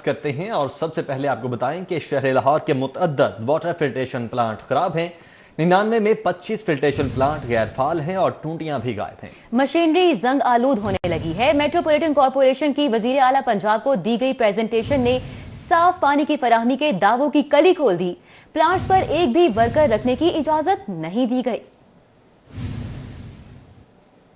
کرتے ہیں اور سب سے پہلے آپ کو بتائیں کہ شہر لاہور کے متعدد واٹر فلٹریشن پلانٹ خراب ہیں۔ 99 میں 25 فلٹریشن پلانٹ غیر فعال ہیں اور ٹونٹیاں بھی غائب ہیں۔ مشینری زنگ آلود ہونے لگی ہے۔ میٹروپولیٹن کارپوریشن کی وزیر اعلیٰ پنجاب کو دی گئی پریزنٹیشن نے صاف پانی کی فراہمی کے دعووں کی کلی کھول دی۔ پلانٹس پر ایک بھی ورکر رکھنے کی اجازت نہیں دی گئی۔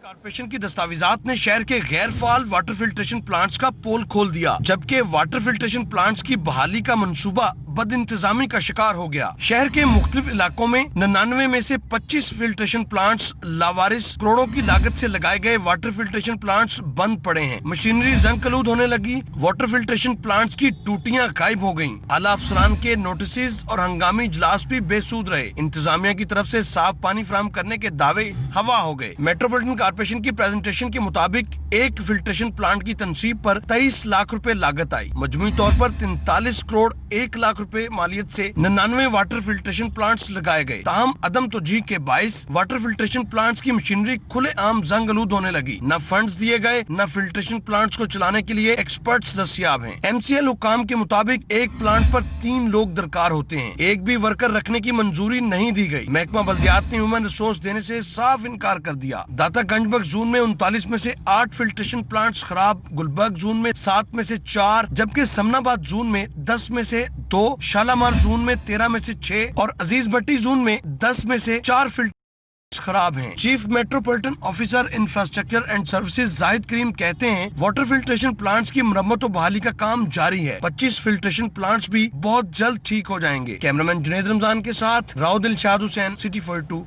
کارپوریشن کی دستاویزات نے شہر کے غیر فعال واٹر فلٹریشن پلانٹس کا پول کھول دیا، جبکہ واٹر فلٹریشن پلانٹس کی بحالی کا منصوبہ بد انتظامی کا شکار ہو گیا۔ شہر کے مختلف علاقوں میں 99 میں سے 25 فلٹریشن پلانٹس لاوارث، کروڑوں کی لاگت سے لگائے گئے واٹر فلٹریشن پلانٹس بند پڑے ہیں۔ مشینری زنگ آلود ہونے لگی، واٹر فلٹریشن پلانٹس کی ٹوٹیاں غائب ہو گئیں۔ اعلیٰ افسران کے نوٹسز اور ہنگامی اجلاس بھی بے سود رہے۔ انتظامیہ کی طرف سے صاف پانی فراہم کرنے کے دعوے ہوا ہو گئے۔ میٹروپولیٹن کارپوریشن کی پریزنٹیشن کے مطابق ایک فلٹریشن پلانٹ کی تنصیب پر 23 لاکھ روپے لاگت آئی۔ مجموعی طور پر 43 کروڑ 1 لاکھ روپے مالیت سے 99 واٹر فلٹریشن پلانٹس لگائے گئے۔ تاہم عدم توجہی کے باعث واٹر فلٹریشن پلانٹس کی مشینری کھلے عام زنگ آلود ہونے لگی۔ نہ فنڈز دیے گئے، نہ فلٹریشن پلانٹس کو چلانے کے لیے ایکسپرٹس دستیاب ہیں۔ MCL حکام کے مطابق ایک پلانٹ پر 3 لوگ درکار ہوتے ہیں۔ ایک بھی ورکر رکھنے کی منظوری نہیں دی گئی۔ محکمہ بلدیات نے ہیومن ریسورس دینے سے صاف انکار کر دیا۔ داتا گنج بخش زون میں 39 میں سے 8 فلٹریشن پلانٹس خراب، گلبرگ زون میں 7 میں سے 4، جبکہ سمن آباد زون میں 10 میں سے 2، شالامار زون میں 13 میں سے 6 اور عزیز بٹی زون میں 10 میں سے 4 فلٹریشن خراب ہیں۔ Chief metropolitan officer infrastructure and services Zahid Karim کہتے ہیں واٹر فلٹریشن پلانٹس کی مرمت و بحالی کا کام جاری ہے۔ 25 فلٹریشن پلانٹس بھی بہت جلد ٹھیک ہو جائیں گے۔ کیمرامین جنید رمضان کے ساتھ راؤ دلشاد حسین، سٹی 42۔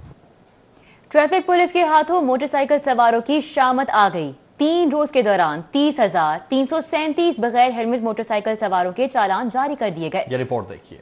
ٹریفک پولیس کے ہاتھوں موٹر سائیکل سواروں کی شامت آ گئی۔ 3 روز کے دوران 30,337 بغیر ہیلمٹ موٹر سائیکل سواروں کے چالان جاری کر دیے گئے۔ یہ رپورٹ دیکھیے۔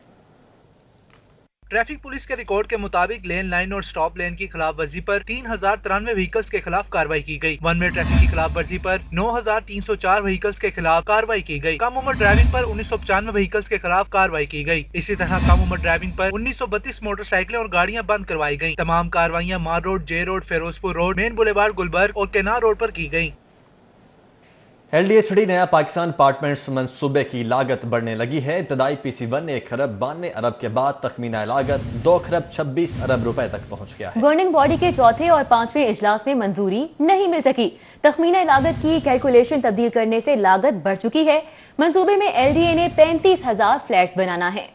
ٹریفک پولیس کے ریکارڈ کے مطابق لین لائن اور سٹاپ لین کی خلاف ورزی پر 3093 وہیکلز کے خلاف کارروائی کی گئی۔ 1 وے ٹریفک کی خلاف ورزی پر 9304 وہیکلز کے خلاف کارروائی کی گئی۔ کم عمر ڈرائیونگ پر 1995 وہیکلز کے خلاف کارروائی کی گئی۔ اسی طرح کم عمر ڈرائیونگ پر 1932 موٹر سائیکلیں اور گاڑیاں بند کروائی گئیں۔ تمام کارروائیاں مار روڈ، جے روڈ، فیروز پور روڈ، مین بولیوارڈ گلبرگ اور کینار روڈ پر کی گئیں۔ LDHD نیا پاکستان اپارٹمنٹس منصوبے کی لاگت بڑھنے لگی ہے۔ ابتدائی PC1 1 ارب 92 ارب کے بعد تخمینہ لاگت 2 ارب 26 ارب روپے تک پہنچ گیا ہے۔ گورننگ باڈی کے چوتھے اور 5ویں اجلاس میں منظوری نہیں مل سکی۔ تخمینہ لاگت کی کیلکولیشن تبدیل کرنے سے لاگت بڑھ چکی ہے۔ منصوبے میں LDA نے 35,000 فلیٹس بنانا ہے۔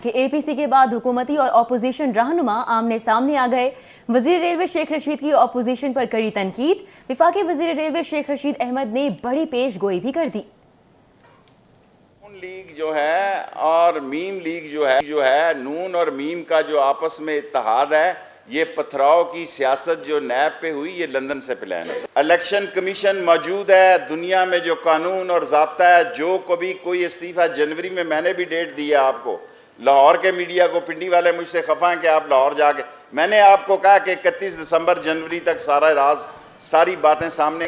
کہ APC کے بعد حکومتی اور اپوزیشن رہنما آمنے سامنے آ گئے۔ وزیر ریلوے شیخ رشید کی اپوزیشن پر کڑی تنقید۔ وفاقی وزیر ریلوے شیخ رشید احمد نے بڑی پیش گوئی بھی کر دی۔ نون لیگ جو ہے اور میم لیگ جو ہے نون اور میم کا جو آپس میں اتحاد ہے، یہ پتھراؤ کی سیاست جو نیب پہ ہوئی، یہ لندن سے پلان ہے۔ الیکشن کمیشن موجود ہے، دنیا میں جو قانون اور ضابطہ ہے، جو کبھی کوئی استعفیٰ جنوری میں نے بھی ڈیٹ دی ہے آپ کو، لاہور کے میڈیا کو، پنڈی والے مجھ سے خفا ہیں کہ آپ لاہور جا کے، میں نے آپ کو کہا کہ 31 دسمبر جنوری تک سارا راز، ساری باتیں سامنے۔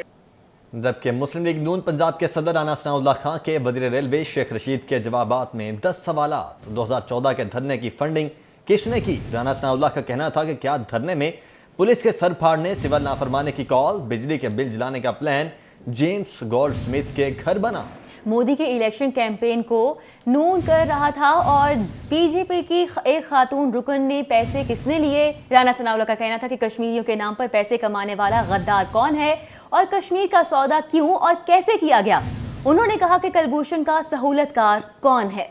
جبکہ مسلم لیگ نون پنجاب کے صدر رانا ثناء اللہ خان کے وزیر ریلوے شیخ رشید کے جوابات میں 10 سوالات۔ 2014 کے دھرنے کی فنڈنگ کس نے کی؟ رانا ثناء اللہ کا کہنا تھا کہ کیا دھرنے میں پولیس کے سر پھاڑنے، سول نافرمانے کی کال، بجلی کے بل جلانے کا پلان جیمز گولڈ سمتھ کے گھر بنا؟ مودی کے الیکشن کیمپین کو نون کر رہا تھا اور BJP کی ایک خاتون رکن نے پیسے کس نے لیے؟ رانا ثناء اللہ کا کہنا تھا کہ کشمیریوں کے نام پر پیسے کمانے والا غدار کون ہے اور کشمیر کا سودا کیوں اور کیسے کیا گیا؟ انہوں نے کہا کہ کلبھوشن کا سہولت کار کون ہے؟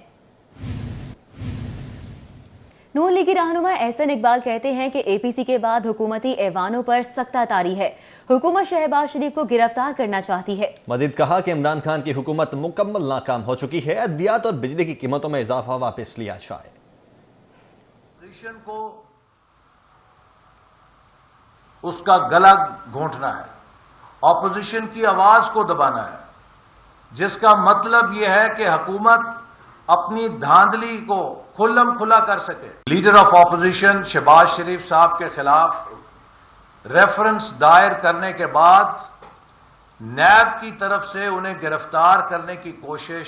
نون لیگی رہنما احسن اقبال کہتے ہیں کہ APC کے بعد حکومتی ایوانوں پر سکتہ طاری ہے۔ حکومت شہباز شریف کو گرفتار کرنا چاہتی ہے۔ مزید کہا کہ عمران خان کی حکومت مکمل ناکام ہو چکی ہے۔ ادویات اور بجلی کی قیمتوں میں اضافہ واپس لیا جائے۔ اپوزیشن کو اس کا گلا گھونٹنا ہے، اپوزیشن کی آواز کو دبانا ہے، جس کا مطلب یہ ہے کہ حکومت اپنی دھاندلی کو کھلم کھلا کر سکے۔ لیڈر آف اپوزیشن شہباز شریف صاحب کے خلاف ریفرنس دائر کرنے کے بعد نیب کی طرف سے انہیں گرفتار کرنے کی کوشش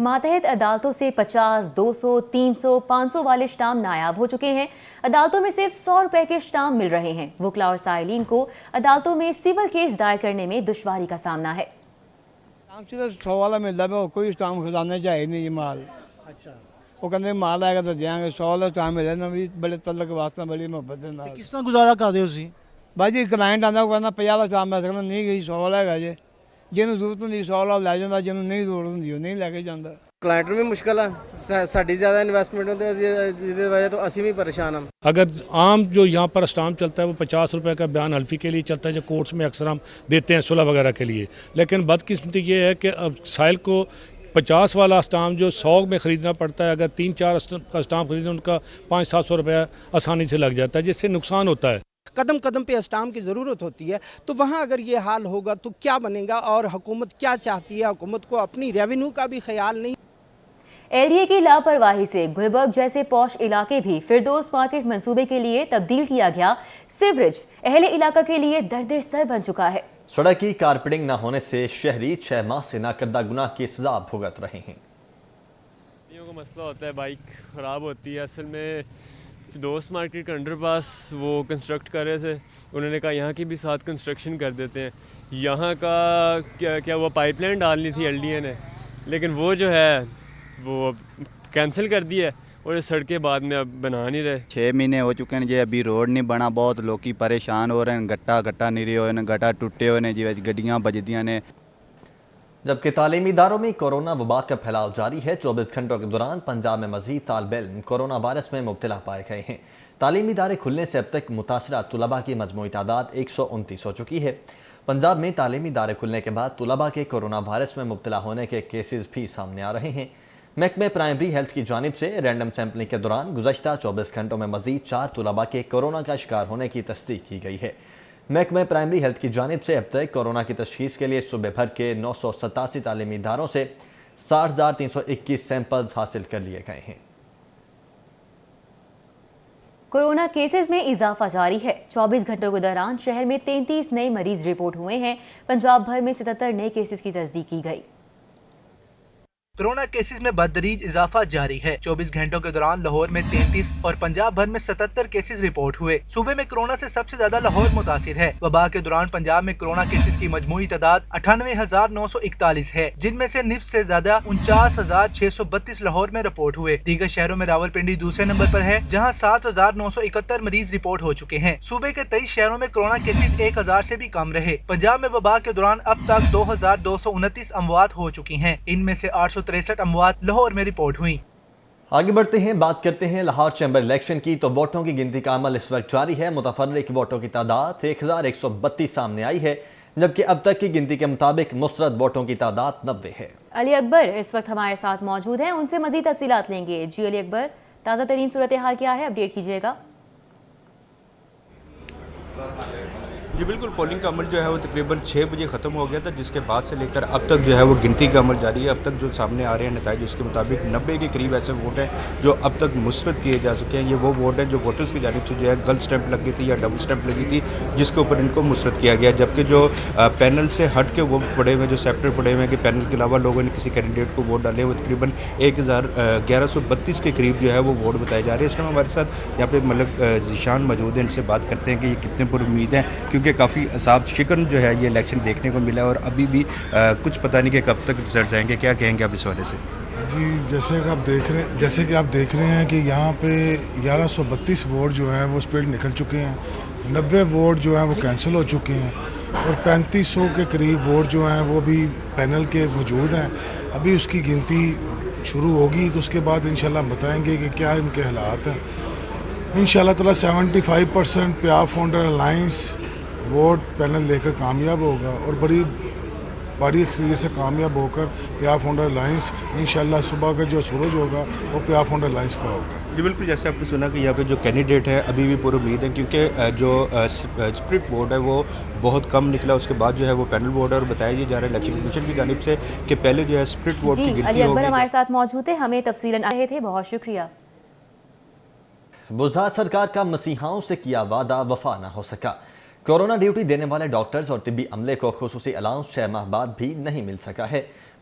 ماتحت عدالتوں سے 50, 200, 300, 500 والے اسٹامپ نایاب ہو چکے ہیں. عدالتوں میں صرف 100 روپے کے اسٹامپ مل رہے ہیں. وکلا اور سائلین کو عدالتوں میں سول کیس دائر کرنے میں دشواری کا سامنا ہے. اسٹامپ سے 100 والا ملتا ہے, کوئی اسٹامپ خزانے چاہیے نہیں یہ مال. اچھا وہ کہتے مال آئے گا تو دیں گے. 100 والا اسٹامپ ملے نا بھی بڑے تعلق واسطہ بڑی محبت ہے. کس طرح گزارا کرتے ہو تسی؟ بھائی جی کلائنٹ آتا وہ کہنا 50 والا اسٹامپ میں سکنا نہیں گئی 100 والا ہے جی. جنہوں ضرورت ہوتی 100 والا لے جاتا, جنہوں نہیں ضرورت ہوتی وہ نہیں لے کے جاتا. کلائنٹ بھی مشکل ہے, ساری زیادہ انویسٹمنٹ ہوتی ہے جس وجہ تو اسی بھی پریشان ہم. اگر عام جو یہاں پر اسٹامپ چلتا ہے وہ 50 روپے کا بیان حلفی کے لیے چلتا ہے جو کورٹس میں اکثر ہم دیتے ہیں صلح وغیرہ کے لیے, لیکن بدقسمتی یہ ہے کہ اب سائل کو 50 والا اسٹامپ جو 100 میں خریدنا پڑتا ہے, اگر 3-4 اسٹامپ خریدیں ان کا 500-700 روپے آسانی سے لگ جاتا ہے, جس سے نقصان ہوتا ہے. قدم قدم پہ اسٹامپ کی ضرورت ہوتی ہے, تو وہاں اگر یہ حال ہوگا تو کیا بنے گا, اور حکومت کیا چاہتی ہے؟ حکومت کو اپنی ریونیو کا بھی خیال نہیں. LDA کی لاپرواہی سے گلبرگ جیسے پوش علاقے بھی فردوس مارکیٹ منصوبے کے لیے تبدیل کیا گیا. سیوریج اہل علاقہ کے لیے درد سر بن چکا ہے. سڑک کی کارپیٹنگ نہ ہونے سے شہری 6 ماہ سے ناکردہ گناہ کی سزا بھگت رہے ہیں. کو مسئلہ ہوتا ہے, بائک خراب ہوتی ہے. اصل میں دوست مارکیٹ کا انڈر پاس وہ کنسٹرکٹ کر رہے تھے, انہوں نے کہا یہاں کی بھی ساتھ کنسٹرکشن کر دیتے ہیں. یہاں کا کیا وہ پائپ لائن ڈالنی تھی LDA نے, لیکن وہ جو ہے وہ کینسل کر دی ہے, اور یہ سڑکیں بعد میں اب بنا نہیں رہے. 6 مہینے ہو چکے ہیں جی, ابھی روڈ نہیں بنا. بہت لوگ پریشان ہو رہے ہیں, گٹا نہیں رہے ہوئے ہیں, گٹا ٹوٹے ہوئے ہیں جی, گڈیاں بجدیاں نے. جبکہ تعلیمی اداروں میں کورونا وبا کا پھیلاؤ جاری ہے. 24 گھنٹوں کے دوران پنجاب میں مزید طالب علم کورونا وائرس میں مبتلا پائے گئے ہیں. تعلیمی ادارے کھلنے سے اب تک متاثرہ طلباء کی مجموعی تعداد 129 ہو چکی ہے. پنجاب میں تعلیمی ادارے کھلنے کے بعد طلباء کے کورونا وائرس میں مبتلا ہونے کے کیسز بھی سامنے آ رہے ہیں. محکمہ پرائمری ہیلتھ کی جانب سے رینڈم سیمپلنگ کے دوران گزشتہ 24 گھنٹوں میں مزید 4 طلباء کے کورونا کا شکار ہونے کی تصدیق کی گئی ہے. محکمہ پرائمری ہیلتھ کی جانب سے اب تک کورونا کی تشخیص کے لیے صوبے بھر کے 987 تعلیمی اداروں سے 60,321 سیمپلز حاصل کر لیے گئے ہیں. کورونا کیسز میں اضافہ جاری ہے. 24 گھنٹوں کے دوران شہر میں 33 نئے مریض رپورٹ ہوئے ہیں. پنجاب بھر میں 77 نئے کیسز کی تصدیق کی گئی. کورونا کیسز میں بدتریج اضافہ جاری ہے. 24 گھنٹوں کے دوران لاہور میں 33 اور پنجاب بھر میں 77 کیسز رپورٹ ہوئے. صوبے میں کورونا سے سب سے زیادہ لاہور متاثر ہے. وبا کے دوران پنجاب میں کورونا کیسز کی مجموعی تعداد 98,941 ہے, جن میں سے نصف سے زیادہ 49,632 لاہور میں رپورٹ ہوئے. دیگر شہروں میں راولپنڈی دوسرے نمبر پر ہے, جہاں 7,971 مریض رپورٹ ہو چکے ہیں. صوبے کے 23 شہروں میں کورونا کیسز 1,000 سے بھی کم رہے. پنجاب میں وبا کے دوران اب تک 2,229 اموات ہو چکی ہیں. ان میں سے 863 اموات لاہور میں رپورٹ ہوئیں. آگے بڑھتے ہیں, بات کرتے ہیں لاہور چیمبر الیکشن کی. تو ووٹوں کی گنتی کا عمل اس وقت جاری ہے. متفرق ووٹوں کی تعداد 1,132 سامنے آئی ہے, جبکہ اب تک کی گنتی کے مطابق مسترد ووٹوں کی تعداد 90 ہے. علی اکبر اس وقت ہمارے ساتھ موجود ہیں, ان سے مزید تفصیلات لیں گے. جی علی اکبر, تازہ ترین صورتحال کیا ہے, اپڈیٹ کیجیے گا. جی بالکل, پولنگ کا عمل جو ہے وہ تقریباً 6 بجے ختم ہو گیا تھا, جس کے بعد سے لے کر اب تک جو ہے وہ گنتی کا عمل جاری ہے. اب تک جو سامنے آ رہے ہیں نتائج, اس کے مطابق 90 کے قریب ایسے ووٹ ہیں جو اب تک مسترد کیے جا سکے ہیں. یہ وہ ووٹ ہیں جو ووٹرز کی جانب سے جو ہے غلط سٹیمپ لگی تھی یا ڈبل سٹیمپ لگی تھی, جس کے اوپر ان کو مسترد کیا گیا. جبکہ جو پینل سے ہٹ کے ووٹ پڑے ہوئے, جو سیپریٹ پڑے ہوئے ہیں کہ پینل کے علاوہ لوگوں نے کسی کینڈیڈیٹ کو ووٹ ڈالے, وہ تقریباً 1,1132 کے قریب جو ہے وہ ووٹ بتائے جا رہے ہیں. اس ٹائم ہمارے ساتھ یہاں پہ ملک ذیشان موجود ہیں, ان سے بات کرتے ہیں کہ یہ کتنے پر امید ہیں, کیونکہ کافی اعصاب شکن جو ہے یہ الیکشن دیکھنے کو ملا ہے, اور ابھی بھی کچھ پتہ نہیں کہ کب تک رزلٹس آئیں گے. کیا کہیں گے آپ اس حوالے سے؟ جی جیسے کہ آپ دیکھ رہے ہیں کہ یہاں پہ 1132 ووٹ جو ہیں وہ اسپیڈ نکل چکے ہیں, 90 ووٹ جو ہیں وہ کینسل ہو چکے ہیں, اور 3500 کے قریب ووٹ جو ہیں وہ بھی پینل کے موجود ہیں. ابھی اس کی گنتی شروع ہوگی تو اس کے بعد انشاءاللہ ہم بتائیں گے کہ کیا ان کے حالات ہیں. انشاءاللہ تعالیٰ 75% پیار فاؤنڈر الائنس ووٹ پینل لے کر کامیاب ہوگا, اور بڑی اکثریت سے کامیاب ہو کر پیار فاؤنڈر الائنس انشاءاللہ صبح کا جو سورج ہوگا وہ پیار فاؤنڈر الائنس کا ہوگا. جی بالکل, جیسے آپ نے سنا کہ یہاں پہ جو کینڈیڈیٹ ہے ابھی بھی پر امید ہے, کیونکہ جو اسپرٹ ووٹ ہے وہ بہت کم نکلا. اس کے بعد جو ہے وہ پینل ووٹ ہے, اور بتایا جا رہا ہے الیکشن کمیشن کی جانب سے کہ پہلے جو ہے اسپرٹ ووٹ کی گنتی ہوگی. علی اکبر ہمارے ساتھ موجود تھے, ہمیں تفصیلاً آ رہے تھے, بہت شکریہ. بزدار سرکار کا مسیحاؤں سے کیا وعدہ وفا نہ ہو سکا. کورونا ڈیوٹی دینے والے ڈاکٹرز اور طبی عملے کو خصوصی الاؤنس 6 ماہ بعد بھی نہیں مل سکا ہے.